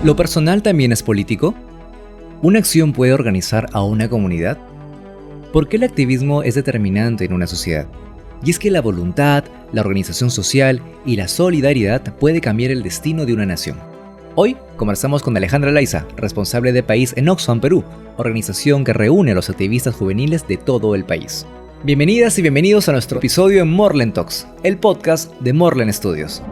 ¿Lo personal también es político? ¿Una acción puede organizar a una comunidad? ¿Por qué el activismo es determinante en una sociedad? Y es que la voluntad, la organización social y la solidaridad puede cambiar el destino de una nación. Hoy conversamos con Alejandra Laiza, responsable de país en Oxfam, Perú, organización que reúne a los activistas juveniles de todo el país. Bienvenidas y bienvenidos a nuestro episodio en Morlen Talks, el podcast de Morlen Studios.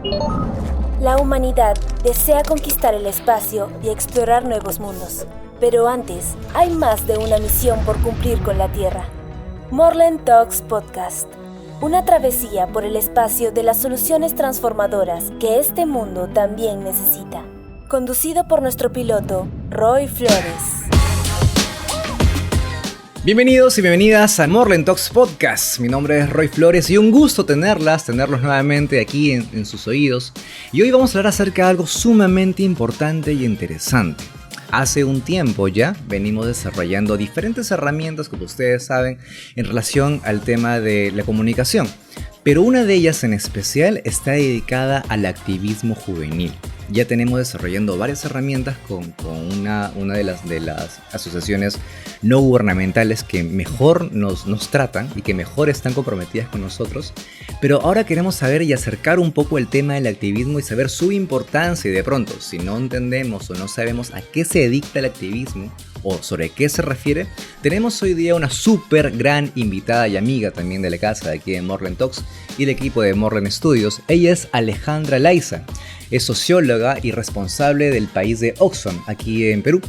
La humanidad desea conquistar el espacio y explorar nuevos mundos. Pero antes, hay más de una misión por cumplir con la Tierra. Morlen Talks Podcast. Una travesía por el espacio de las soluciones transformadoras que este mundo también necesita. Conducido por nuestro piloto, Roy Flores. Bienvenidos y bienvenidas a Morlen Talks Podcast. Mi nombre es Roy Flores y un gusto tenerlos nuevamente aquí en sus oídos. Y hoy vamos a hablar acerca de algo sumamente importante y interesante. Hace un tiempo ya venimos desarrollando diferentes herramientas, como ustedes saben, en relación al tema de la comunicación. Pero una de ellas en especial está dedicada al activismo juvenil. Ya tenemos desarrollando varias herramientas con una de las asociaciones no gubernamentales que mejor nos tratan y que mejor están comprometidas con nosotros. Pero ahora queremos saber y acercar un poco el tema del activismo y saber su importancia. Y de pronto, si no entendemos o no sabemos a qué se dedica el activismo o sobre qué se refiere, tenemos hoy día una súper gran invitada y amiga también de la casa de aquí de Morlen Talks y el equipo de Morlen Studios. Ella es Alejandra Laiza. Es socióloga y responsable del país de Oxfam, aquí en Perú.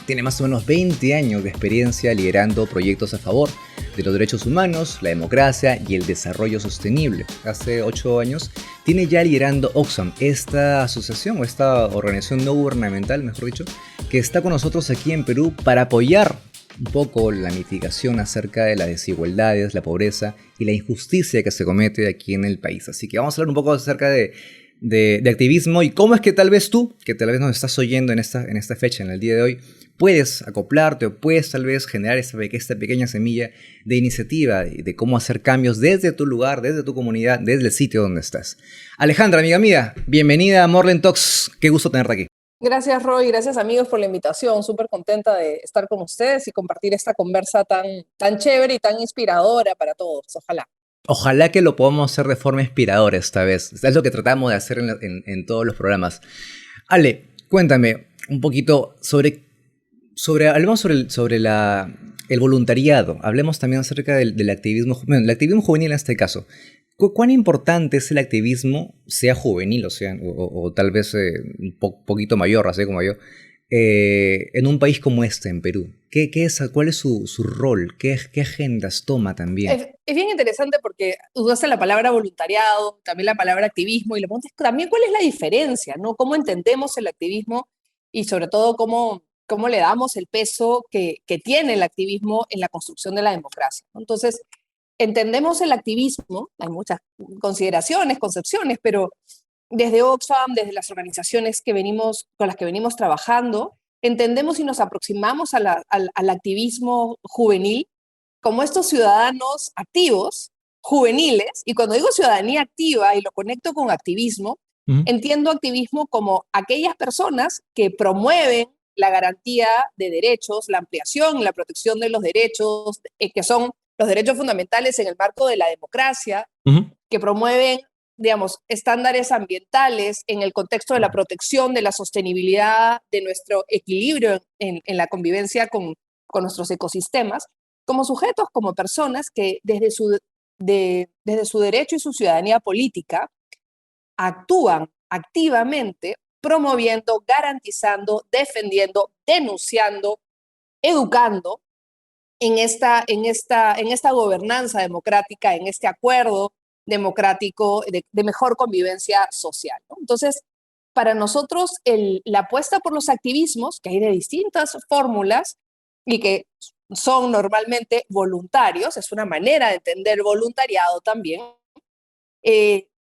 Tiene más o menos 20 años de experiencia liderando proyectos a favor de los derechos humanos, la democracia y el desarrollo sostenible. Hace 8 años tiene ya liderando Oxfam, esta asociación o esta organización no gubernamental, mejor dicho, que está con nosotros aquí en Perú para apoyar un poco la mitigación acerca de las desigualdades, la pobreza y la injusticia que se comete aquí en el país. Así que vamos a hablar un poco acerca de activismo y cómo es que tal vez tú, que tal vez nos estás oyendo en esta fecha, en el día de hoy, puedes acoplarte o puedes tal vez generar esta pequeña semilla de iniciativa de cómo hacer cambios desde tu lugar, desde tu comunidad, desde el sitio donde estás. Alejandra, amiga mía, bienvenida a Morlen Talks. Qué gusto tenerte aquí. Gracias, Roy. Gracias, amigos, por la invitación. Súper contenta de estar con ustedes y compartir esta conversa tan chévere y tan inspiradora para todos. Ojalá. Ojalá que lo podamos hacer de forma inspiradora esta vez. Es lo que tratamos de hacer en todos los programas. Ale, cuéntame un poquito hablemos sobre el voluntariado. Hablemos también acerca del activismo, bueno, el activismo juvenil en este caso. ¿Cuán importante es el activismo, sea juvenil o tal vez un poquito mayor, así como yo, en un país como este, en Perú? ¿Cuál es su rol? ¿Qué agendas toma también? Es bien interesante porque usaste la palabra voluntariado, también la palabra activismo, y le preguntas también cuál es la diferencia, ¿no? ¿Cómo entendemos el activismo y sobre todo cómo le damos el peso que tiene el activismo en la construcción de la democracia, ¿no? Entonces, entendemos el activismo, hay muchas consideraciones, concepciones, pero desde Oxfam, desde las organizaciones con las que venimos trabajando, entendemos y nos aproximamos al activismo juvenil como estos ciudadanos activos, juveniles, y cuando digo ciudadanía activa y lo conecto con activismo, entiendo activismo como aquellas personas que promueven la garantía de derechos, la ampliación y la protección de los derechos, que son los derechos fundamentales en el marco de la democracia, que promueven, digamos, estándares ambientales en el contexto de la protección, de la sostenibilidad, de nuestro equilibrio en la convivencia con nuestros ecosistemas, como sujetos, como personas que desde su derecho y su ciudadanía política actúan activamente promoviendo, garantizando, defendiendo, denunciando, educando en esta gobernanza democrática, en este acuerdo democrático de mejor convivencia social, ¿no? Entonces, para nosotros, la apuesta por los activismos, que hay de distintas fórmulas y que son normalmente voluntarios, es una manera de entender voluntariado también.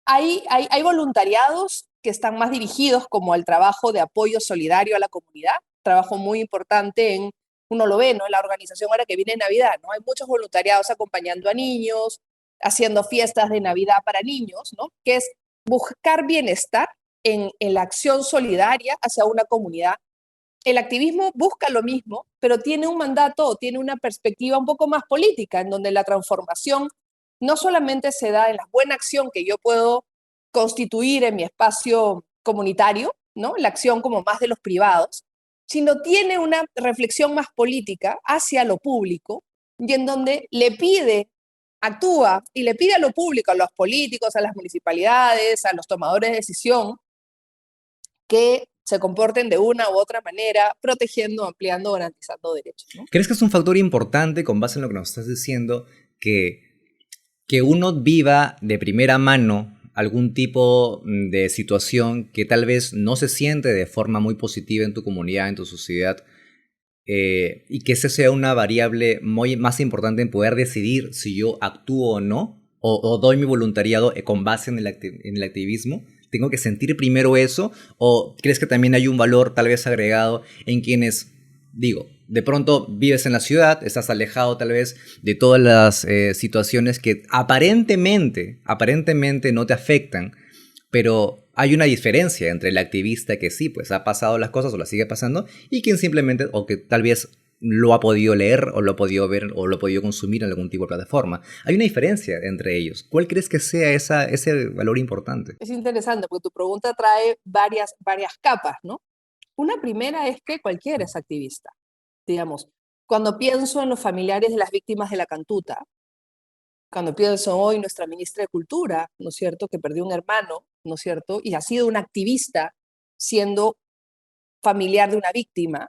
Hay voluntariados que están más dirigidos como al trabajo de apoyo solidario a la comunidad, trabajo muy importante uno lo ve, ¿no? En la organización ahora que viene Navidad, ¿no? Hay muchos voluntariados acompañando a niños, haciendo fiestas de Navidad para niños, ¿no? Que es buscar bienestar en la acción solidaria hacia una comunidad. El activismo busca lo mismo, pero tiene un mandato o tiene una perspectiva un poco más política, en donde la transformación no solamente se da en la buena acción que yo puedo constituir en mi espacio comunitario, ¿no? La acción como más de los privados, sino tiene una reflexión más política hacia lo público y en donde actúa y le pide a lo público, a los políticos, a las municipalidades, a los tomadores de decisión, que se comporten de una u otra manera, protegiendo, ampliando, garantizando derechos, ¿no? ¿Crees que es un factor importante, con base en lo que nos estás diciendo, que uno viva de primera mano algún tipo de situación que tal vez no se siente de forma muy positiva en tu comunidad, en tu sociedad, y que esa sea una variable muy más importante en poder decidir si yo actúo o no, o doy mi voluntariado con base en el activismo? ¿Tengo que sentir primero eso? ¿O crees que también hay un valor tal vez agregado en quienes, digo, de pronto vives en la ciudad, estás alejado tal vez de todas las situaciones que aparentemente no te afectan, pero hay una diferencia entre el activista que sí, pues ha pasado las cosas o las sigue pasando, y quien simplemente, o que tal vez lo ha podido leer, o lo ha podido ver, o lo ha podido consumir en algún tipo de plataforma? Hay una diferencia entre ellos. ¿Cuál crees que sea ese valor importante? Es interesante porque tu pregunta trae varias capas, ¿no? Una primera es que cualquiera es activista. Digamos, cuando pienso en los familiares de las víctimas de la Cantuta, cuando pienso hoy nuestra ministra de Cultura, ¿no es cierto?, que perdió un hermano, ¿no es cierto?, y ha sido una activista siendo familiar de una víctima,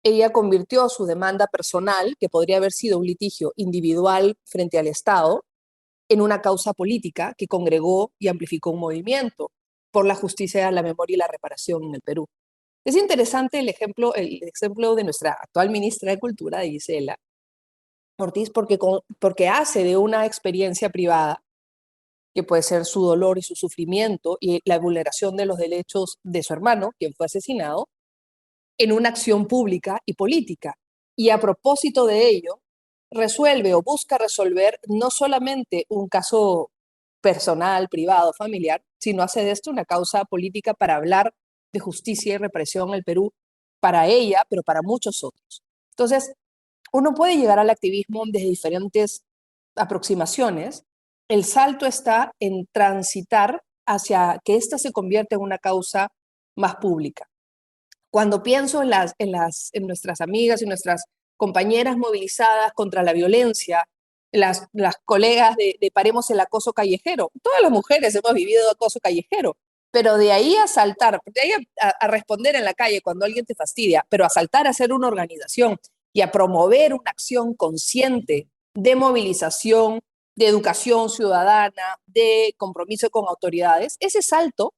ella convirtió su demanda personal, que podría haber sido un litigio individual frente al Estado, en una causa política que congregó y amplificó un movimiento por la justicia, la memoria y la reparación en el Perú. Es interesante el ejemplo de nuestra actual ministra de Cultura, de Gisela Ortiz, porque hace de una experiencia privada, que puede ser su dolor y su sufrimiento y la vulneración de los derechos de su hermano, quien fue asesinado, en una acción pública y política. Y a propósito de ello, resuelve o busca resolver no solamente un caso personal, privado, familiar, sino hace de esto una causa política para hablar de justicia y represión en el Perú, para ella, pero para muchos otros. Entonces, uno puede llegar al activismo desde diferentes aproximaciones. El salto está en transitar hacia que ésta se convierta en una causa más pública. Cuando pienso en nuestras amigas y nuestras compañeras movilizadas contra la violencia, las colegas de Paremos el Acoso Callejero, todas las mujeres hemos vivido acoso callejero, pero de ahí a saltar, de ahí a responder en la calle cuando alguien te fastidia, pero a saltar a hacer una organización y a promover una acción consciente de movilización, de educación ciudadana, de compromiso con autoridades, ese salto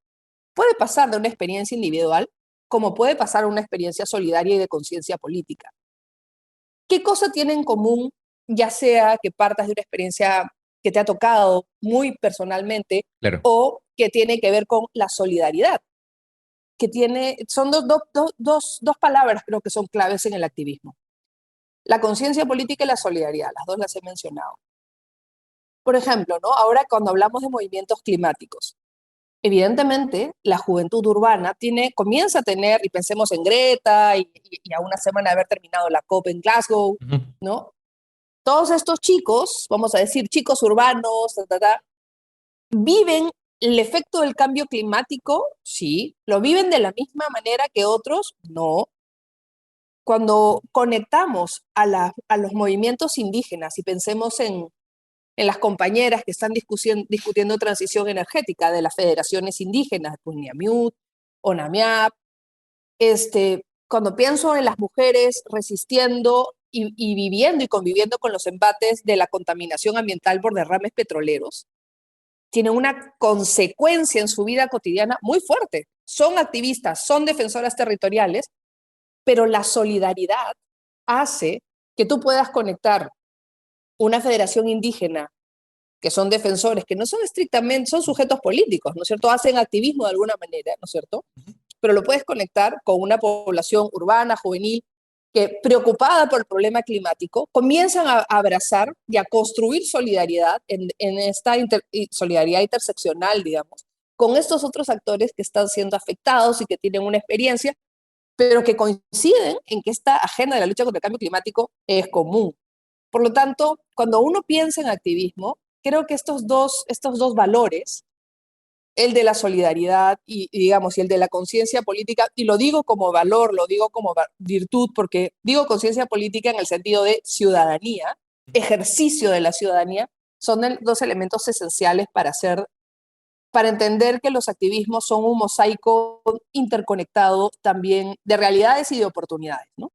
puede pasar de una experiencia individual como puede pasar a una experiencia solidaria y de conciencia política. ¿Qué cosa tiene en común, ya sea que partas de una experiencia que te ha tocado muy personalmente, Claro. o que tiene que ver con la solidaridad? Son dos palabras creo que son claves en el activismo. La conciencia política y la solidaridad, las dos las he mencionado. Por ejemplo, ¿no? Ahora cuando hablamos de movimientos climáticos, evidentemente la juventud urbana comienza a tener, y pensemos en Greta y a una semana de haber terminado la COP en Glasgow, ¿no? Todos estos chicos, vamos a decir chicos urbanos, viven el efecto del cambio climático, sí. ¿Lo viven de la misma manera que otros? No. Cuando conectamos a los movimientos indígenas y pensemos en las compañeras que están discutiendo transición energética de las federaciones indígenas, Puñamiut, ONAMIAP, cuando pienso en las mujeres resistiendo y viviendo y conviviendo con los embates de la contaminación ambiental por derrames petroleros, tienen una consecuencia en su vida cotidiana muy fuerte. Son activistas, son defensoras territoriales, pero la solidaridad hace que tú puedas conectar una federación indígena, que son defensores, que no son estrictamente, son sujetos políticos, ¿no es cierto? Hacen activismo de alguna manera, ¿no es cierto? Pero lo puedes conectar con una población urbana, juvenil, que preocupada por el problema climático, comienzan a abrazar y a construir solidaridad en esta solidaridad interseccional, digamos, con estos otros actores que están siendo afectados y que tienen una experiencia, pero que coinciden en que esta agenda de la lucha contra el cambio climático es común. Por lo tanto, cuando uno piensa en activismo, creo que estos dos valores, el de la solidaridad digamos, y el de la conciencia política, y lo digo como valor, lo digo como virtud, porque digo conciencia política en el sentido de ciudadanía, ejercicio de la ciudadanía, son dos elementos esenciales para entender que los activismos son un mosaico interconectado también de realidades y de oportunidades, ¿no?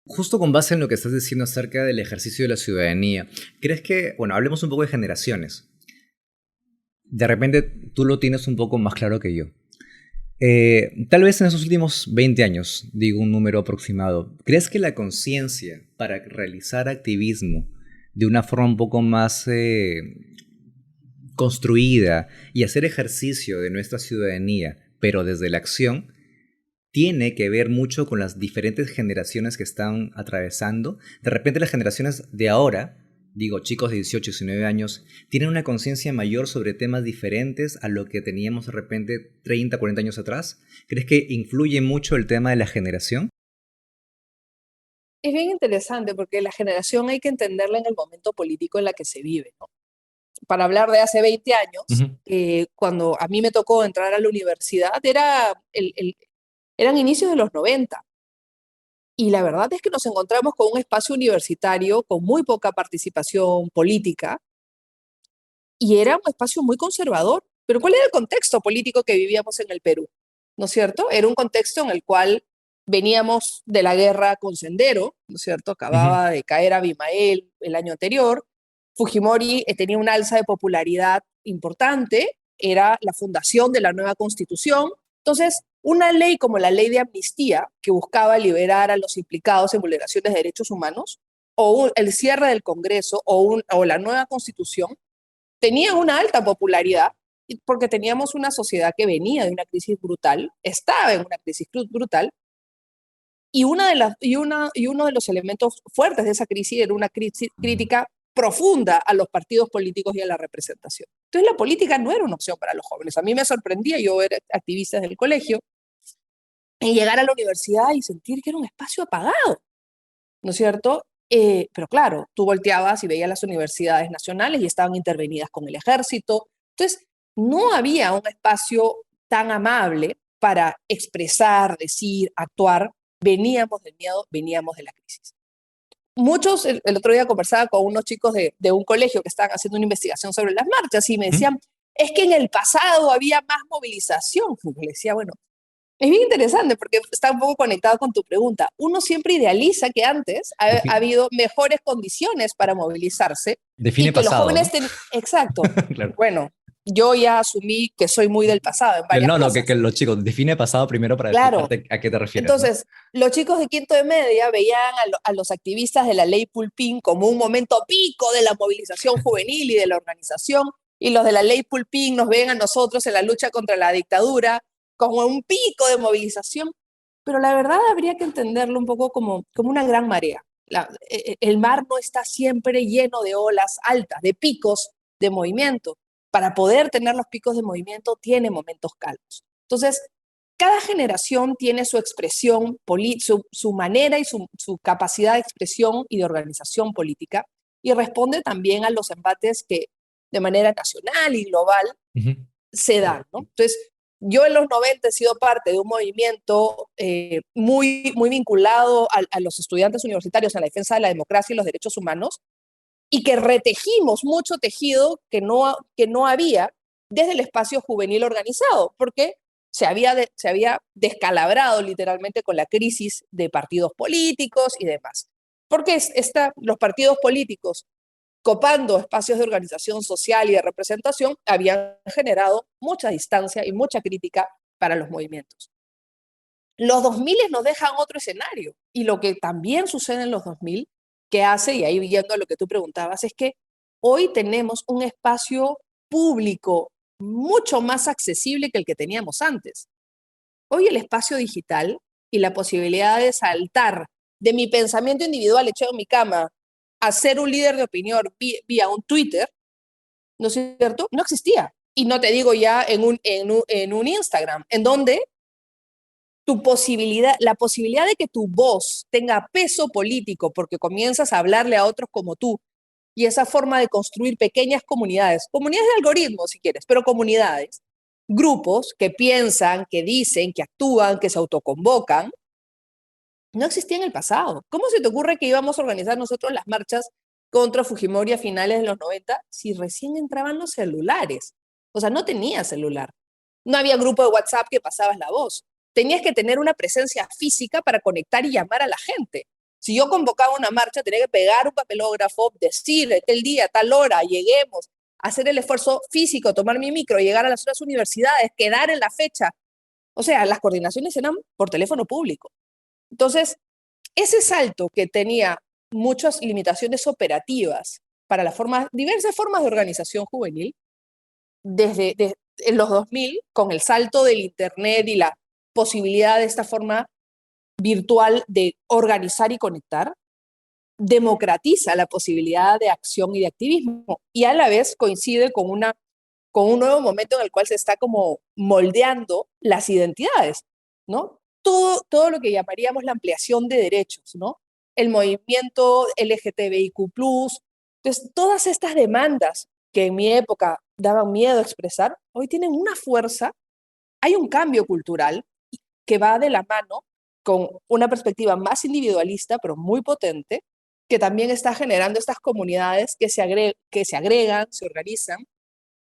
Justo con base en lo que estás diciendo acerca del ejercicio de la ciudadanía, ¿crees que, bueno, hablemos un poco de generaciones? De repente tú lo tienes un poco más claro que yo. Tal vez en esos últimos 20 años, digo un número aproximado, ¿crees que la conciencia para realizar activismo de una forma un poco más construida y hacer ejercicio de nuestra ciudadanía, pero desde la acción, tiene que ver mucho con las diferentes generaciones que están atravesando? De repente las generaciones de ahora, digo chicos de 18, 19 años, tienen una conciencia mayor sobre temas diferentes a lo que teníamos de repente 30, 40 años atrás. ¿Crees que influye mucho el tema de la generación? Es bien interesante porque la generación hay que entenderla en el momento político en la que se vive, ¿no? Para hablar de hace 20 años, Ujú. cuando a mí me tocó entrar a la universidad, eran inicios de los 90. Y la verdad es que nos encontramos con un espacio universitario con muy poca participación política y era un espacio muy conservador. Pero ¿cuál era el contexto político que vivíamos en el Perú? ¿No es cierto? Era un contexto en el cual veníamos de la guerra con Sendero, ¿no es cierto? Ujú. Acababa de caer Abimael el año anterior. Fujimori tenía una alza de popularidad importante, era la fundación de la nueva constitución. Entonces, una ley como la ley de amnistía, que buscaba liberar a los implicados en vulneraciones de derechos humanos, o el cierre del Congreso, o la nueva constitución, tenía una alta popularidad porque teníamos una sociedad que venía de una crisis brutal, estaba en una crisis brutal, y uno de los elementos fuertes de esa crisis era una crítica profunda a los partidos políticos y a la representación. Entonces la política no era una opción para los jóvenes. A mí me sorprendía yo ver activistas del colegio y llegar a la universidad y sentir que era un espacio apagado, ¿no es cierto? Pero claro, tú volteabas y veías las universidades nacionales y estaban intervenidas con el ejército. Entonces, no había un espacio tan amable para expresar, decir, actuar. Veníamos del miedo, veníamos de la crisis. Muchos, el otro día conversaba con unos chicos de un colegio que estaban haciendo una investigación sobre las marchas y me ¿Mm? decían, es que en el pasado había más movilización. Y le decía, bueno, es bien interesante porque está un poco conectado con tu pregunta. Uno siempre idealiza que antes ha Defi- habido mejores condiciones para movilizarse y Define que los pasado, jóvenes... ¿no? Exacto. Claro. Bueno, yo ya asumí que soy muy del pasado en varias No, no, que cosas. los chicos, define pasado primero para Claro. explicarte a qué te refieres, ¿no? Entonces, los chicos de quinto de media veían a los activistas de la ley Pulpín como un momento pico de la movilización juvenil y de la organización, y los de la ley Pulpín nos ven a nosotros en la lucha contra la dictadura como un pico de movilización. Pero la verdad habría que entenderlo un poco como una gran marea. El mar no está siempre lleno de olas altas, de picos de movimiento. Para poder tener los picos de movimiento tiene momentos calmos. Entonces, cada generación tiene su expresión, su manera y su capacidad de expresión y de organización política, y responde también a los embates que de manera nacional y global Ujú. se dan, ¿no? Entonces, yo en los 90 he sido parte de un movimiento muy vinculado a los estudiantes universitarios en la defensa de la democracia y los derechos humanos, y que retejimos mucho tejido que no había desde el espacio juvenil organizado, porque se había descalabrado literalmente con la crisis de partidos políticos y demás. Porque los partidos políticos, copando espacios de organización social y de representación, habían generado mucha distancia y mucha crítica para los movimientos. Los 2000 nos dejan otro escenario, y lo que también sucede en los 2000, que hace, y ahí viendo lo que tú preguntabas, es que hoy tenemos un espacio público mucho más accesible que el que teníamos antes. Hoy el espacio digital y la posibilidad de saltar de mi pensamiento individual echado en mi cama a ser un líder de opinión vía un Twitter, ¿no es cierto? No existía. Y no te digo ya en un Instagram, en donde la posibilidad de que tu voz tenga peso político porque comienzas a hablarle a otros como tú, y esa forma de construir pequeñas comunidades de algoritmos si quieres, pero comunidades, grupos que piensan, que dicen, que actúan, que se autoconvocan, no existía en el pasado. ¿Cómo se te ocurre que íbamos a organizar nosotros las marchas contra Fujimori a finales de los 90 si recién entraban los celulares? O sea, no tenía celular. No había grupo de WhatsApp que pasabas la voz. Tenías que tener una presencia física para conectar y llamar a la gente. Si yo convocaba una marcha, tenía que pegar un papelógrafo, decir el día, tal hora, lleguemos, hacer el esfuerzo físico, tomar mi micro, llegar a las otras universidades, quedar en la fecha. O sea, las coordinaciones eran por teléfono público. Entonces, ese salto que tenía muchas limitaciones operativas para diversas formas de organización juvenil, desde en los 2000, con el salto del Internet y la posibilidad de esta forma virtual de organizar y conectar, democratiza la posibilidad de acción y de activismo, y a la vez coincide con un nuevo momento en el cual se está como moldeando las identidades, ¿no? Todo lo que llamaríamos la ampliación de derechos, ¿no? El movimiento LGTBIQ+, entonces todas estas demandas que en mi época daban miedo a expresar, hoy tienen una fuerza. Hay un cambio cultural que va de la mano con una perspectiva más individualista, pero muy potente, que también está generando estas comunidades que se agregan, se organizan,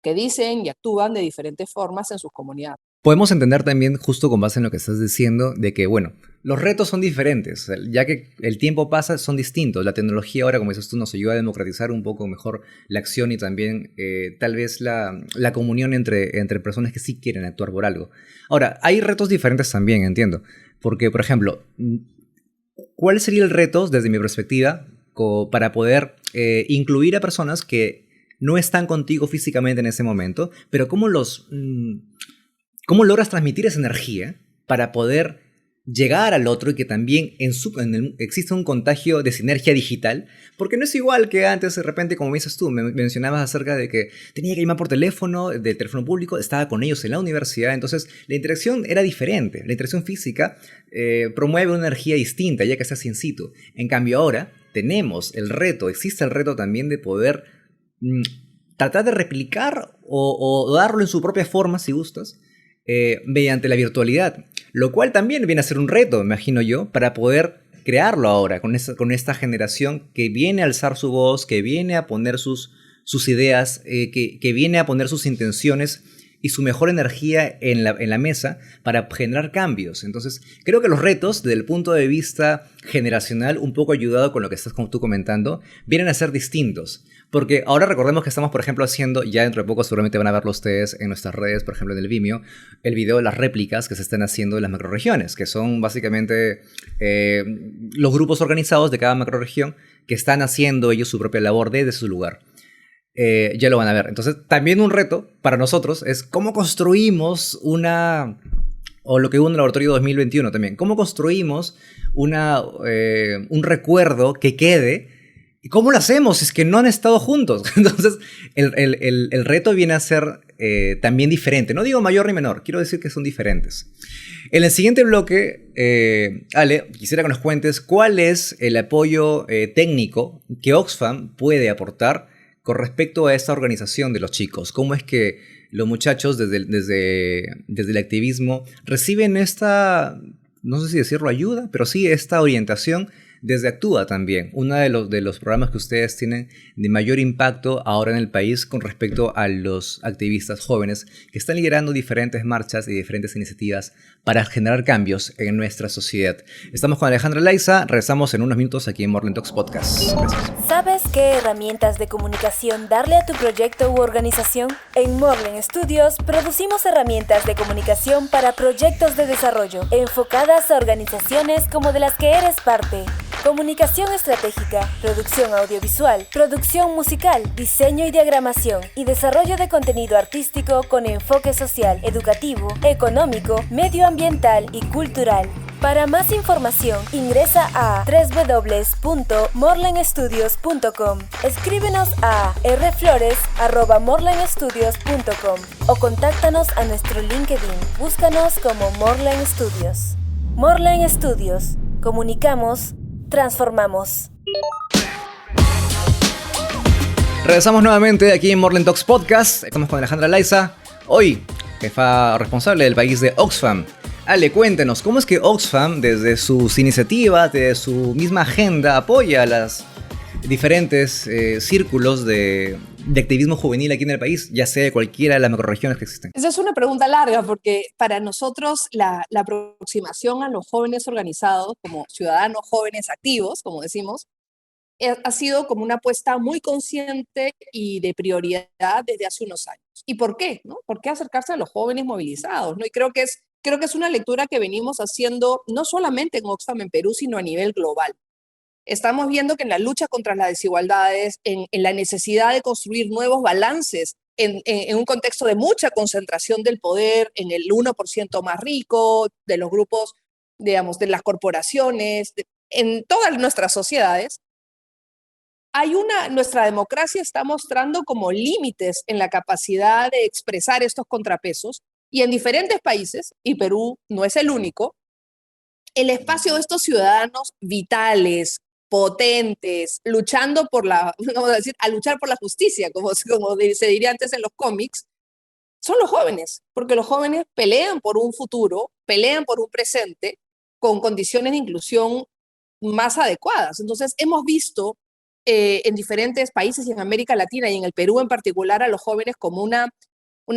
que dicen y actúan de diferentes formas en sus comunidades. Podemos entender también, justo con base en lo que estás diciendo, de que, bueno, los retos son diferentes, ya que el tiempo pasa, son distintos. La tecnología ahora, como dices tú, nos ayuda a democratizar un poco mejor la acción y también tal vez la comunión entre personas que sí quieren actuar por algo. Ahora, hay retos diferentes también, entiendo, porque, por ejemplo, ¿cuál sería el reto, desde mi perspectiva, para poder incluir a personas que no están contigo físicamente en ese momento, pero cómo logras transmitir esa energía para poder llegar al otro y que también exista un contagio de sinergia digital? Porque no es igual que antes, de repente, como me dices tú, me mencionabas acerca de que tenía que llamar por teléfono, del teléfono público, estaba con ellos en la universidad, entonces la interacción era diferente. La interacción física promueve una energía distinta, ya que estás in situ. En cambio ahora existe el reto también de poder tratar de replicar o darlo en su propia forma, si gustas, mediante la virtualidad, lo cual también viene a ser un reto, me imagino yo, para poder crearlo ahora con esta generación que viene a alzar su voz, que viene a poner sus ideas, que viene a poner sus intenciones y su mejor energía en la mesa para generar cambios. Entonces, creo que los retos, desde el punto de vista generacional, un poco ayudado con lo que estás tú comentando, vienen a ser distintos. Porque ahora recordemos que estamos, por ejemplo, haciendo, ya dentro de poco seguramente van a verlo ustedes en nuestras redes, por ejemplo en el Vimeo, el video de las réplicas que se están haciendo de las macrorregiones, que son básicamente los grupos organizados de cada macrorregión que están haciendo ellos su propia labor desde su lugar. Ya lo van a ver. Entonces, también un reto para nosotros es cómo construimos o lo que hubo en el Laboratorio 2021 también, cómo construimos un recuerdo que quede. ¿Y cómo lo hacemos? Es que no han estado juntos. Entonces, el reto viene a ser también diferente. No digo mayor ni menor, quiero decir que son diferentes. En el siguiente bloque, Ale, quisiera que nos cuentes cuál es el apoyo técnico que Oxfam puede aportar con respecto a esta organización de los chicos. ¿Cómo es que los muchachos desde el activismo reciben esta, no sé si decirlo ayuda, pero sí esta orientación desde Actúa también, uno de los programas que ustedes tienen de mayor impacto ahora en el país con respecto a los activistas jóvenes que están liderando diferentes marchas y diferentes iniciativas para generar cambios en nuestra sociedad? Estamos con Alejandra Laiza, regresamos en unos minutos aquí en Morland Talks Podcast. Gracias. ¿Sabes qué herramientas de comunicación darle a tu proyecto u organización? En Morland Studios producimos herramientas de comunicación para proyectos de desarrollo enfocadas a organizaciones como de las que eres parte. Comunicación estratégica, producción audiovisual, producción musical, diseño y diagramación y desarrollo de contenido artístico con enfoque social, educativo, económico, medioambiental y cultural. Para más información, ingresa a www.morlenstudios.com. Escríbenos a rflores@morlenstudios.com o contáctanos a nuestro LinkedIn. Búscanos como Morlen Studios. Morlen Studios. Comunicamos, transformamos. Regresamos nuevamente aquí en Morlen Talks Podcast. Estamos con Alejandra Laiza, hoy jefa responsable del país de Oxfam. Ale, cuéntenos, ¿cómo es que Oxfam, desde sus iniciativas, desde su misma agenda, apoya a los diferentes círculos de activismo juvenil aquí en el país, ya sea de cualquiera de las macrorregiones que existen? Esa es una pregunta larga porque para nosotros la aproximación a los jóvenes organizados como ciudadanos jóvenes activos, como decimos, ha sido como una apuesta muy consciente y de prioridad desde hace unos años. ¿Y por qué? ¿No? ¿Por qué acercarse a los jóvenes movilizados? ¿No? Y creo que es una lectura que venimos haciendo no solamente en Oxfam en Perú, sino a nivel global. Estamos viendo que en la lucha contra las desigualdades, en la necesidad de construir nuevos balances, en un contexto de mucha concentración del poder en el 1% más rico, de los grupos, digamos, de las corporaciones, en todas nuestras sociedades, nuestra democracia está mostrando como límites en la capacidad de expresar estos contrapesos y en diferentes países, y Perú no es el único, el espacio de estos ciudadanos vitales, potentes, luchando por vamos a decir, a luchar por la justicia, como se diría antes en los cómics, son los jóvenes, porque los jóvenes pelean por un futuro, pelean por un presente con condiciones de inclusión más adecuadas. Entonces, hemos visto en diferentes países y en América Latina y en el Perú en particular a los jóvenes como una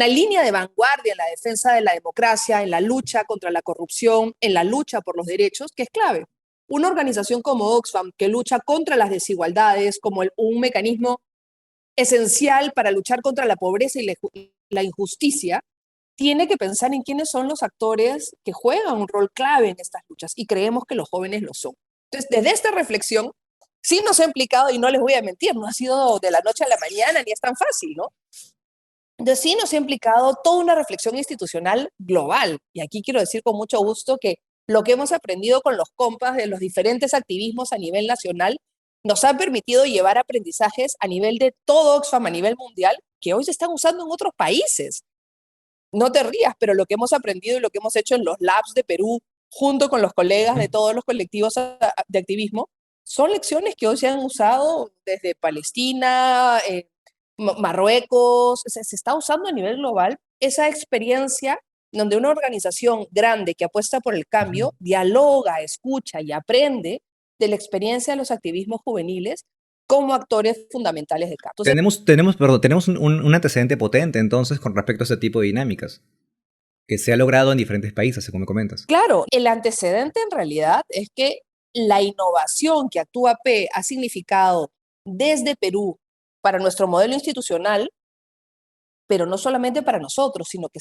línea de vanguardia en la defensa de la democracia, en la lucha contra la corrupción, en la lucha por los derechos, que es clave. Una organización como Oxfam, que lucha contra las desigualdades, como un mecanismo esencial para luchar contra la pobreza y la injusticia, tiene que pensar en quiénes son los actores que juegan un rol clave en estas luchas, y creemos que los jóvenes lo son. Entonces, desde esta reflexión, sí nos ha implicado, y no les voy a mentir, no ha sido de la noche a la mañana, ni es tan fácil, ¿no? Entonces sí nos ha implicado toda una reflexión institucional global. Y aquí quiero decir con mucho gusto que lo que hemos aprendido con los compas de los diferentes activismos a nivel nacional nos ha permitido llevar aprendizajes a nivel de todo Oxfam, a nivel mundial, que hoy se están usando en otros países. No te rías, pero lo que hemos aprendido y lo que hemos hecho en los labs de Perú, junto con los colegas de todos los colectivos de activismo, son lecciones que hoy se han usado desde Palestina, Marruecos, se está usando a nivel global esa experiencia donde una organización grande que apuesta por el cambio dialoga, escucha y aprende de la experiencia de los activismos juveniles como actores fundamentales del cambio. Tenemos un antecedente potente entonces con respecto a este tipo de dinámicas que se ha logrado en diferentes países, como me comentas. Claro, el antecedente en realidad es que la innovación que Actúa P ha significado desde Perú para nuestro modelo institucional, pero no solamente para nosotros, sino que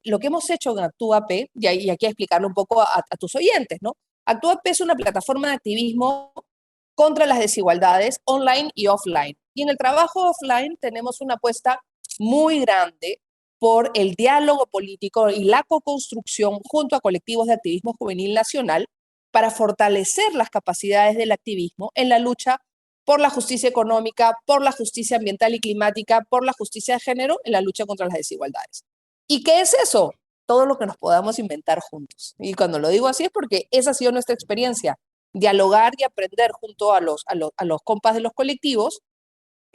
lo que hemos hecho en Actúa P, y aquí a explicarlo un poco a tus oyentes, ¿no? Actúa P es una plataforma de activismo contra las desigualdades online y offline. Y en el trabajo offline tenemos una apuesta muy grande por el diálogo político y la co-construcción junto a colectivos de activismo juvenil nacional para fortalecer las capacidades del activismo en la lucha por la justicia económica, por la justicia ambiental y climática, por la justicia de género, en la lucha contra las desigualdades. ¿Y qué es eso? Todo lo que nos podamos inventar juntos. Y cuando lo digo así es porque esa ha sido nuestra experiencia, dialogar y aprender junto a los compas de los colectivos,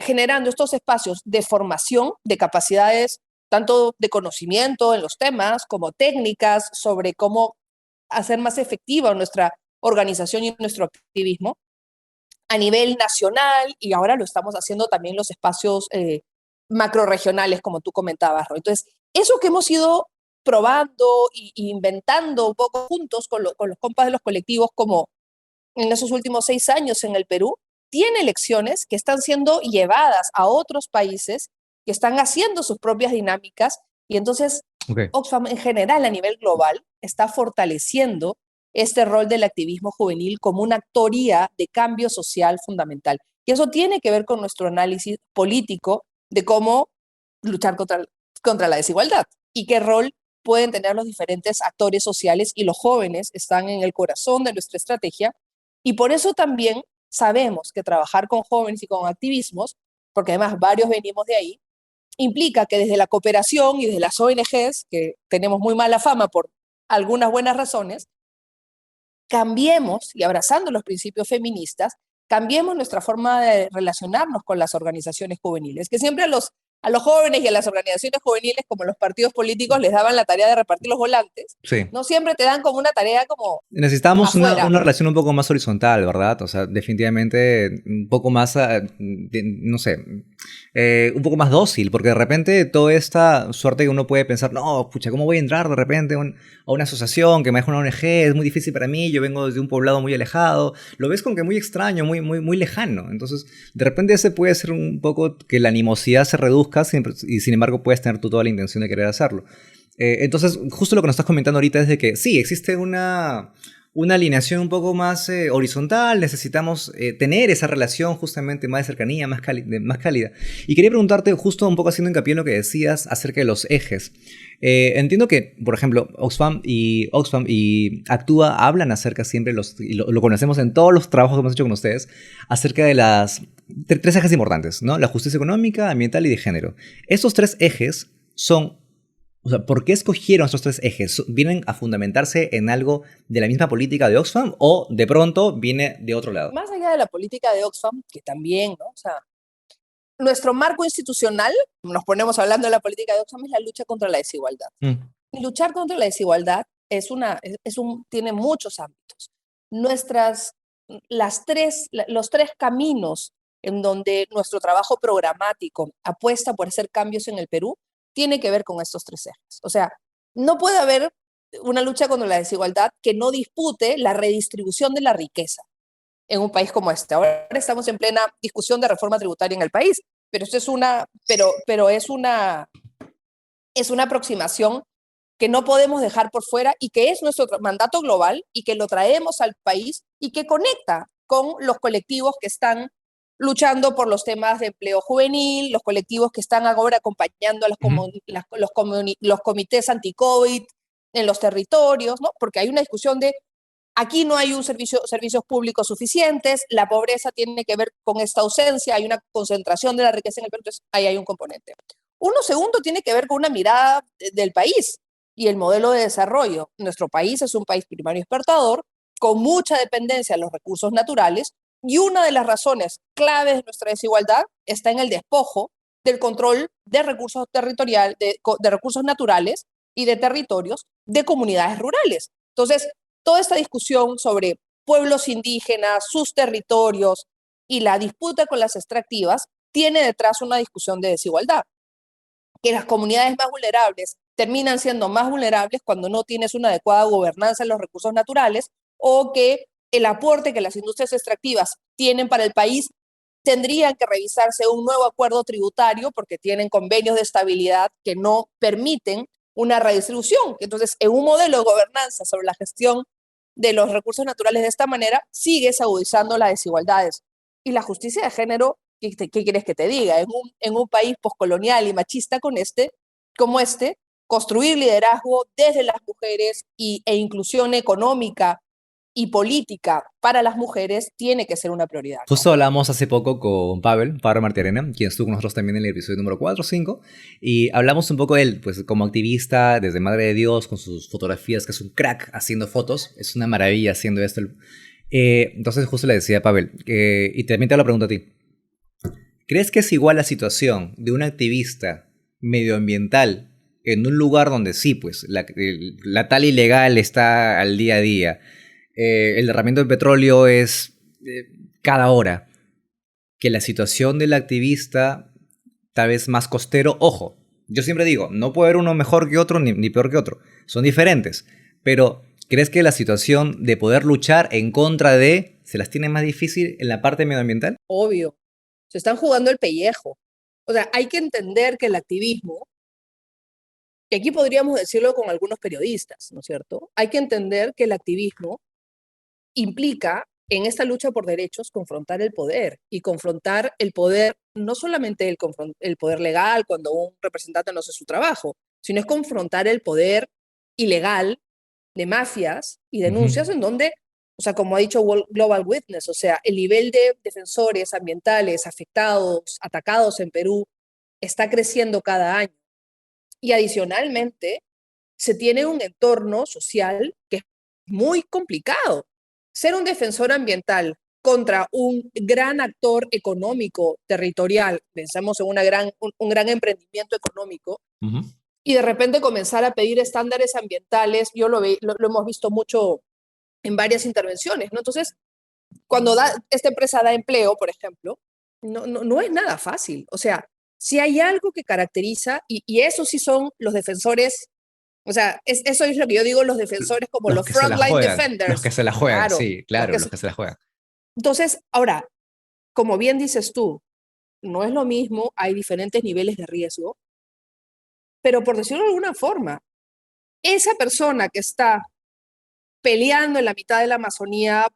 generando estos espacios de formación de capacidades, tanto de conocimiento en los temas, como técnicas sobre cómo hacer más efectiva nuestra organización y nuestro activismo a nivel nacional, y ahora lo estamos haciendo también en los espacios macroregionales, como tú comentabas, Roy. Entonces, eso que hemos ido probando e inventando un poco juntos con los compas de los colectivos, como en esos últimos 6 años en el Perú, tiene lecciones que están siendo llevadas a otros países que están haciendo sus propias dinámicas, y entonces Oxfam en general a nivel global está fortaleciendo este rol del activismo juvenil como una actoría de cambio social fundamental. Y eso tiene que ver con nuestro análisis político de cómo luchar contra la desigualdad y qué rol pueden tener los diferentes actores sociales, y los jóvenes están en el corazón de nuestra estrategia, y por eso también sabemos que trabajar con jóvenes y con activismos, porque además varios venimos de ahí, implica que desde la cooperación y desde las ONGs, que tenemos muy mala fama por algunas buenas razones, cambiemos, y abrazando los principios feministas, cambiemos nuestra forma de relacionarnos con las organizaciones juveniles, que siempre a los jóvenes y a las organizaciones juveniles, como los partidos políticos, les daban la tarea de repartir los volantes, Sí. no siempre te dan como una tarea como Necesitamos afuera. una relación un poco más horizontal, ¿verdad? O sea, definitivamente un poco más, no sé, un poco más dócil, porque de repente toda esta suerte que uno puede pensar, no, pucha, ¿cómo voy a entrar de repente a una asociación que me deja una ONG? Es muy difícil para mí, yo vengo de un poblado muy alejado. Lo ves como que muy extraño, muy lejano. Entonces, de repente ese puede ser un poco que la animosidad se reduzca y sin embargo puedes tener tú toda la intención de querer hacerlo. Entonces, justo lo que nos estás comentando ahorita es de que sí, existe una alineación un poco más horizontal, necesitamos tener esa relación justamente más de cercanía, más cálida. Y quería preguntarte, justo un poco haciendo hincapié en lo que decías acerca de los ejes. Entiendo que, por ejemplo, Oxfam y Actúa hablan acerca siempre, y lo conocemos en todos los trabajos que hemos hecho con ustedes, acerca de las tres ejes importantes, ¿no? La justicia económica, ambiental y de género. Estos tres ejes son... O sea, ¿por qué escogieron estos tres ejes? ¿Vienen a fundamentarse en algo de la misma política de Oxfam o de pronto viene de otro lado? Más allá de la política de Oxfam, que también, ¿no? O sea, nuestro marco institucional, nos ponemos hablando de la política de Oxfam, es la lucha contra la desigualdad. Y luchar contra la desigualdad tiene muchos ámbitos. Los tres caminos en donde nuestro trabajo programático apuesta por hacer cambios en el Perú tiene que ver con estos tres ejes. O sea, no puede haber una lucha contra la desigualdad que no dispute la redistribución de la riqueza en un país como este. Ahora estamos en plena discusión de reforma tributaria en el país, pero esto es una aproximación que no podemos dejar por fuera y que es nuestro mandato global y que lo traemos al país y que conecta con los colectivos que están luchando por los temas de empleo juvenil, los colectivos que están ahora acompañando a los comités anti-COVID en los territorios, ¿no? Porque hay una discusión de aquí no hay servicios públicos suficientes, la pobreza tiene que ver con esta ausencia, hay una concentración de la riqueza en el Perú, entonces ahí hay un componente. Uno segundo tiene que ver con una mirada del país y el modelo de desarrollo. Nuestro país es un país primario exportador, con mucha dependencia de los recursos naturales, y una de las razones claves de nuestra desigualdad está en el despojo del control de recursos territoriales, de recursos naturales y de territorios de comunidades rurales. Entonces, toda esta discusión sobre pueblos indígenas, sus territorios y la disputa con las extractivas tiene detrás una discusión de desigualdad. Que las comunidades más vulnerables terminan siendo más vulnerables cuando no tienes una adecuada gobernanza en los recursos naturales, o que el aporte que las industrias extractivas tienen para el país tendrían que revisarse un nuevo acuerdo tributario porque tienen convenios de estabilidad que no permiten una redistribución. Entonces, en un modelo de gobernanza sobre la gestión de los recursos naturales de esta manera, sigues agudizando las desigualdades. Y la justicia de género, ¿qué quieres que te diga? En un país poscolonial y machista como este, construir liderazgo desde las mujeres e inclusión económica y política para las mujeres tiene que ser una prioridad, ¿no? Justo hablamos hace poco con Pavel Martiarena, quien estuvo con nosotros también en el episodio número 4 o 5, y hablamos un poco de él, pues como activista, desde Madre de Dios, con sus fotografías, que es un crack haciendo fotos, es una maravilla haciendo esto. Entonces justo le decía a Pavel, y también te hago la pregunta a ti, ¿crees que es igual la situación de un activista medioambiental en un lugar donde sí, pues la tala ilegal está al día a día, el derramamiento de petróleo es cada hora, que la situación del activista tal vez más costero? Ojo, yo siempre digo, no puede haber uno mejor que otro ni peor que otro, son diferentes, pero ¿crees que la situación de poder luchar en contra se las tiene más difícil en la parte medioambiental? Obvio, se están jugando el pellejo. O sea, hay que entender que el activismo, y aquí podríamos decirlo con algunos periodistas, ¿no es cierto? Hay que entender que el activismo implica en esta lucha por derechos confrontar el poder, y confrontar el poder, no solamente el poder legal cuando un representante no hace su trabajo, sino es confrontar el poder ilegal de mafias y denuncias en donde, o sea, como ha dicho Global Witness, o sea, el nivel de defensores ambientales afectados, atacados en Perú, está creciendo cada año. Y adicionalmente, se tiene un entorno social que es muy complicado. Ser un defensor ambiental contra un gran actor económico territorial, pensamos en un gran emprendimiento económico, y de repente comenzar a pedir estándares ambientales, lo hemos visto mucho en varias intervenciones, ¿no? Entonces, cuando esta empresa da empleo, por ejemplo, no es nada fácil. O sea, si hay algo que caracteriza, y eso sí son los defensores, o sea, eso es lo que yo digo, los defensores como Los los que se la frontline juegan, los defenders. que se la juegan, Claro, sí, claro, los que se la juegan. Entonces, ahora, como bien dices tú, no es lo mismo, hay diferentes niveles de riesgo, pero por decirlo de alguna forma, esa persona que está peleando en la mitad de la Amazonía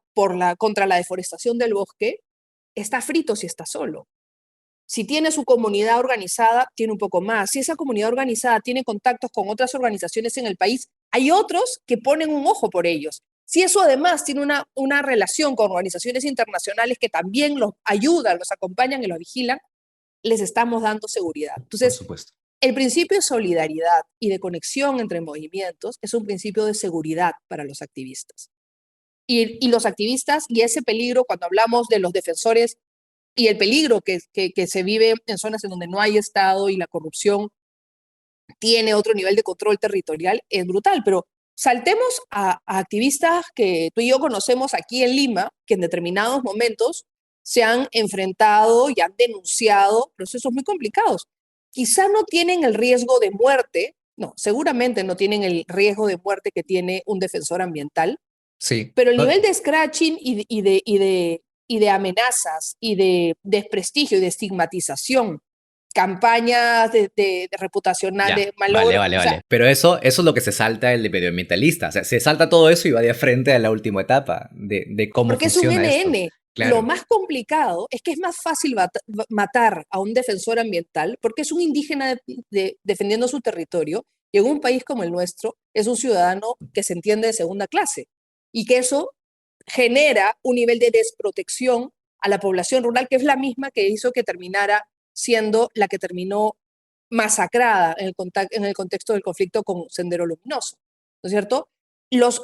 contra la deforestación del bosque, está frito si está solo. Si tiene su comunidad organizada, tiene un poco más. Si esa comunidad organizada tiene contactos con otras organizaciones en el país, hay otros que ponen un ojo por ellos. Si eso además tiene una relación con organizaciones internacionales que también los ayudan, los acompañan y los vigilan, les estamos dando seguridad. Por Entonces, supuesto. el principio de solidaridad y de conexión entre movimientos es un principio de seguridad para los activistas. Y los activistas y ese peligro, cuando hablamos de los defensores y el peligro que se vive en zonas en donde no hay Estado y la corrupción tiene otro nivel de control territorial, es brutal. Pero saltemos a activistas que tú y yo conocemos aquí en Lima, que en determinados momentos se han enfrentado y han denunciado procesos muy complicados. Quizá no tienen el riesgo de muerte, no, seguramente no tienen el riesgo de muerte que tiene un defensor ambiental, Sí. pero el No, nivel de scratching y de amenazas y de desprestigio y de estigmatización, campañas de reputacional, ya, de vale, malogro, vale, o sea, vale. Pero eso es lo que se salta el de medioambientalista. O sea, se salta todo eso y va de frente a la última etapa de cómo porque es un funciona esto. NN. Lo Claro. más complicado es que es más fácil matar a un defensor ambiental porque es un indígena defendiendo su territorio y en un país como el nuestro es un ciudadano que se entiende de segunda clase y que eso genera un nivel de desprotección a la población rural que es la misma que hizo que terminara siendo la que terminó masacrada en el contexto del conflicto con Sendero Luminoso, ¿no es cierto? Los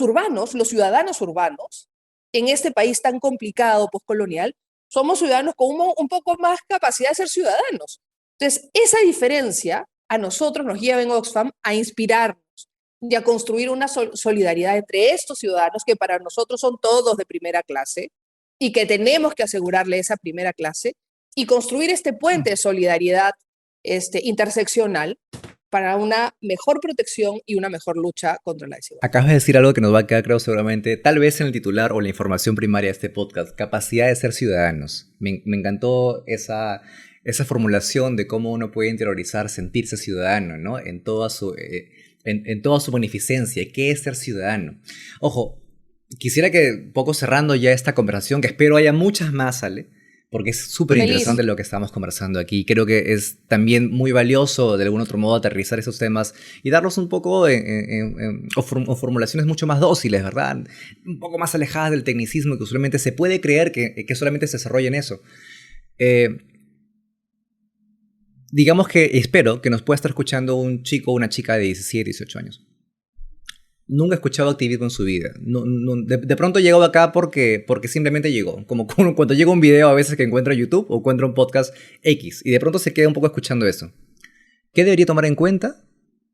urbanos, los ciudadanos urbanos, en este país tan complicado, postcolonial, somos ciudadanos con un poco más capacidad de ser ciudadanos. Entonces, esa diferencia a nosotros nos lleva en Oxfam a inspirarnos y a construir una solidaridad entre estos ciudadanos que para nosotros son todos de primera clase y que tenemos que asegurarle esa primera clase y construir este puente de solidaridad interseccional para una mejor protección y una mejor lucha contra la desigualdad. Acabas de decir algo que nos va a quedar, creo, seguramente, tal vez en el titular o la información primaria de este podcast, capacidad de ser ciudadanos. Me encantó esa formulación de cómo uno puede interiorizar, sentirse ciudadano, ¿no? En toda su magnificencia. ¿Qué es ser ciudadano? Ojo, quisiera que, poco cerrando ya esta conversación, que espero haya muchas más, Ale, porque es súper interesante lo que estamos conversando aquí. Creo que es también muy valioso de algún otro modo aterrizar esos temas y darlos un poco o formulaciones mucho más dóciles, ¿verdad? Un poco más alejadas del tecnicismo que usualmente se puede creer que solamente se desarrolla en eso. Digamos que espero que nos pueda estar escuchando un chico o una chica de 17, 18 años. Nunca ha escuchado activismo en su vida. De pronto llegó acá porque simplemente llegó. Como cuando llega un video a veces que encuentra en YouTube o encuentra un podcast X y de pronto se queda un poco escuchando eso. ¿Qué debería tomar en cuenta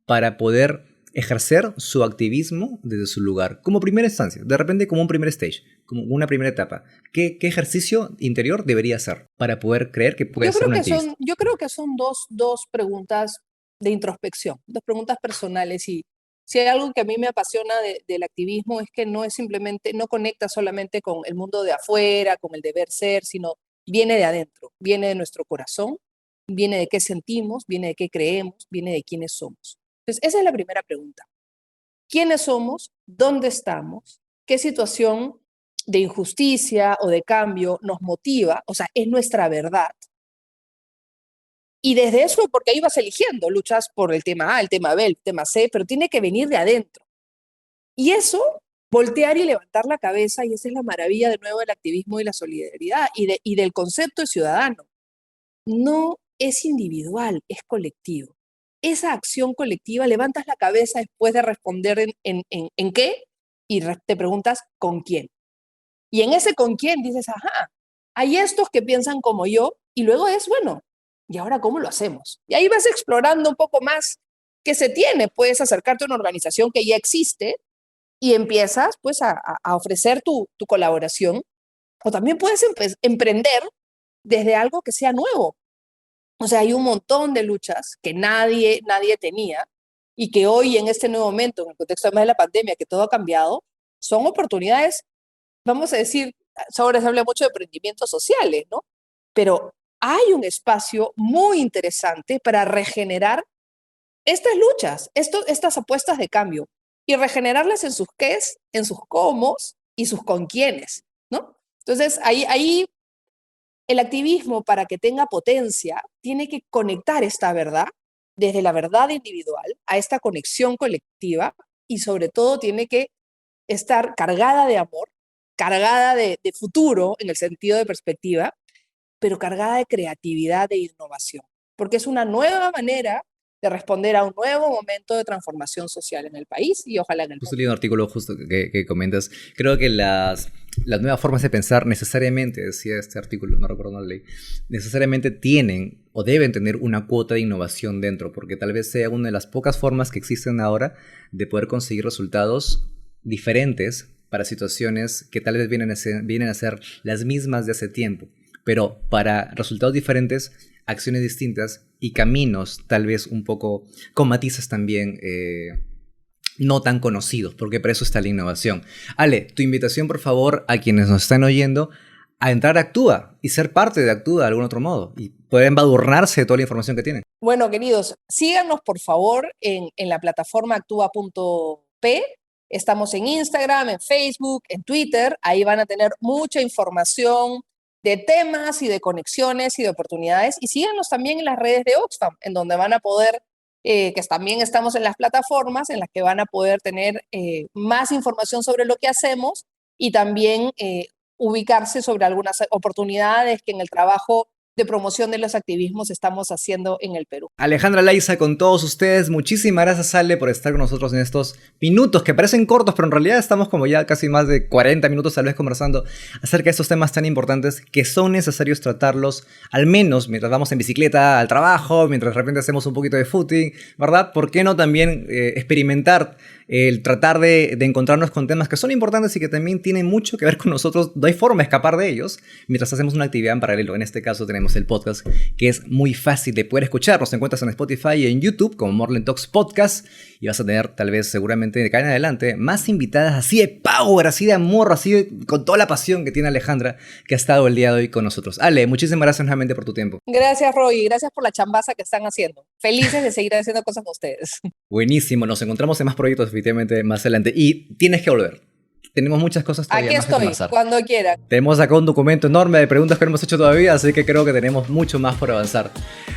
para poder ejercer su activismo desde su lugar? Como primera instancia, de repente como un primer stage, como una primera etapa. ¿Qué ejercicio interior debería hacer para poder creer que puede ser un activista? Yo creo que son dos preguntas de introspección, dos preguntas personales y si hay algo que a mí me apasiona del activismo es que no es simplemente, no conecta solamente con el mundo de afuera, con el deber ser, sino viene de adentro, viene de nuestro corazón, viene de qué sentimos, viene de qué creemos, viene de quiénes somos. Entonces, esa es la primera pregunta. ¿Quiénes somos? ¿Dónde estamos? ¿Qué situación de injusticia o de cambio nos motiva? O sea, es nuestra verdad. Y desde eso, porque ahí vas eligiendo, luchas por el tema A, el tema B, el tema C, pero tiene que venir de adentro. Y eso, voltear y levantar la cabeza, y esa es la maravilla de nuevo del activismo y la solidaridad y del concepto de ciudadano. No es individual, es colectivo. Esa acción colectiva, levantas la cabeza después de responder en qué y te preguntas con quién. Y en ese con quién dices, ajá, hay estos que piensan como yo, y luego es, bueno, ¿y ahora cómo lo hacemos? Y ahí vas explorando un poco más qué se tiene. Puedes acercarte a una organización que ya existe y empiezas pues a ofrecer tu colaboración, o también puedes emprender desde algo que sea nuevo. O sea, hay un montón de luchas que nadie tenía y que hoy en este nuevo momento, en el contexto además de la pandemia, que todo ha cambiado, son oportunidades, vamos a decir, ahora se habla mucho de emprendimientos sociales, ¿no? Pero hay un espacio muy interesante para regenerar estas luchas, estas apuestas de cambio y regenerarlas en sus qués, en sus cómo y sus con quiénes, ¿no? Entonces, ahí el activismo, para que tenga potencia, tiene que conectar esta verdad, desde la verdad individual a esta conexión colectiva, y sobre todo tiene que estar cargada de amor, cargada de futuro en el sentido de perspectiva, pero cargada de creatividad e innovación, porque es una nueva manera de responder a un nuevo momento de transformación social en el país y ojalá en el mundo. Justo leí un artículo justo que comentas. Creo que las nuevas formas de pensar necesariamente, decía este artículo, no recuerdo, no lo leí, necesariamente tienen o deben tener una cuota de innovación dentro, porque tal vez sea una de las pocas formas que existen ahora de poder conseguir resultados diferentes para situaciones que tal vez vienen a ser las mismas de hace tiempo, pero para resultados diferentes, acciones distintas y caminos tal vez un poco con matices también no tan conocidos, porque para eso está la innovación. Ale, tu invitación por favor a quienes nos están oyendo a entrar a Actúa y ser parte de Actúa de algún otro modo y poder embadurnarse de toda la información que tienen. Bueno, queridos, síganos por favor en la plataforma actua.p. Estamos en Instagram, en Facebook, en Twitter. Ahí van a tener mucha información de temas y de conexiones y de oportunidades. Y síganos también en las redes de Oxfam, en donde van a poder, que también estamos en las plataformas, en las que van a poder tener más información sobre lo que hacemos y también ubicarse sobre algunas oportunidades que en el trabajo de promoción de los activismos estamos haciendo en el Perú. Alejandra Laiza con todos ustedes, muchísimas gracias Ale por estar con nosotros en estos minutos que parecen cortos, pero en realidad estamos como ya casi más de 40 minutos tal vez conversando acerca de estos temas tan importantes que son necesarios tratarlos, al menos mientras vamos en bicicleta al trabajo, mientras de repente hacemos un poquito de footing, ¿verdad? ¿Por qué no también experimentar el tratar de encontrarnos con temas que son importantes y que también tienen mucho que ver con nosotros? No hay forma de escapar de ellos mientras hacemos una actividad en paralelo. En este caso tenemos el podcast, que es muy fácil de poder escuchar. Nos encuentras en Spotify y en YouTube como Morland Talks Podcast y vas a tener tal vez seguramente de acá en adelante más invitadas así de power, así de amor, con toda la pasión que tiene Alejandra, que ha estado el día de hoy con nosotros. Ale, muchísimas gracias nuevamente por tu tiempo. Gracias, Roy, gracias por la chambaza que están haciendo. Felices de seguir haciendo cosas con ustedes. Buenísimo, nos encontramos en más proyectos definitivamente más adelante y tienes que volver. Tenemos muchas cosas todavía Aquí más que estoy, conversar. cuando quieran. Tenemos acá un documento enorme de preguntas que no hemos hecho todavía, así que creo que tenemos mucho más por avanzar.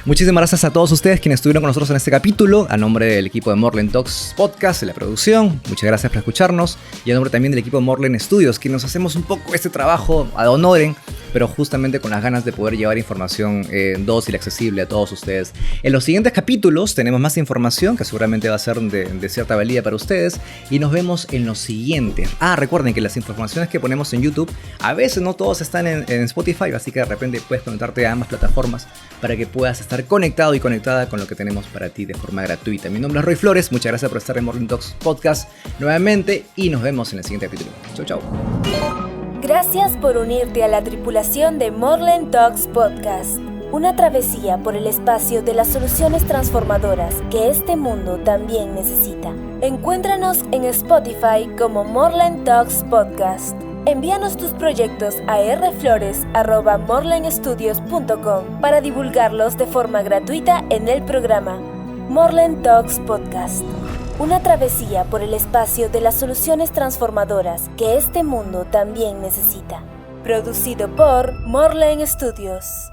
Muchísimas gracias a todos ustedes quienes estuvieron con nosotros en este capítulo. A nombre del equipo de Morland Talks Podcast, de la producción, muchas gracias por escucharnos. Y a nombre también del equipo de Morland Studios, que nos hacemos un poco este trabajo ad honorem, pero justamente con las ganas de poder llevar información dócil, accesible a todos ustedes. En los siguientes capítulos tenemos más información que seguramente va a ser de cierta valía para ustedes. Y nos vemos en los siguientes. Recuerden que las informaciones que ponemos en YouTube, a veces no todos están en Spotify, así que de repente puedes conectarte a ambas plataformas para que puedas estar conectado y conectada con lo que tenemos para ti de forma gratuita. Mi nombre es Roy Flores, muchas gracias por estar en Morland Talks Podcast nuevamente y nos vemos en el siguiente capítulo. Chau, chau. Gracias por unirte a la tripulación de Morland Talks Podcast, una travesía por el espacio de las soluciones transformadoras que este mundo también necesita. Encuéntranos en Spotify como Morland Talks Podcast. Envíanos tus proyectos a rflores@morlandstudios.com para divulgarlos de forma gratuita en el programa Morland Talks Podcast. Una travesía por el espacio de las soluciones transformadoras que este mundo también necesita. Producido por Morland Studios.